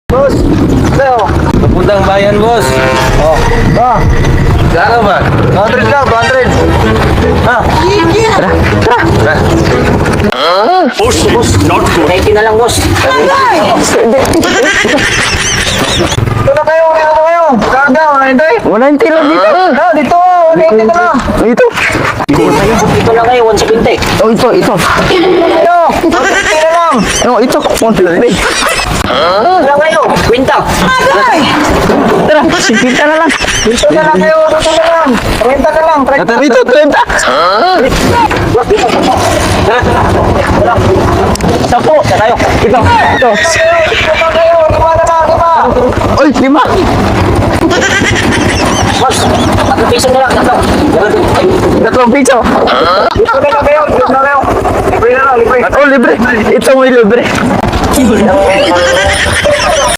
Boss, sa'yo. Papuntang bayan, boss. Oh, ba? Gano'n ba? 200 lang, 200. Ha? Tara. Boss, not good. 90 na lang, boss. Dito na kayo, dito na kayo. Karga, 190. 190 lang dito. Ah, dito, 190 na lang. Ito. Dito lang kayo, 170. Oh, ito. Ito, 150 na lang. Oh, ito. 150. Wala kayo. Kwenta. Tara, 50 na lang. Dito na lang kayo, dito na lang. 30 na lang, 30. Ito, 30. Sapo. Tayo. Ito. Ito. Dito na kayo, 5 na lang, 5. Oy, 5. Boss, 3 piso na lang, 3. 3 piso. Dito na lang kayo, dito na kayo. Libre na lang, libre. Oh, libre. Ito mo libre.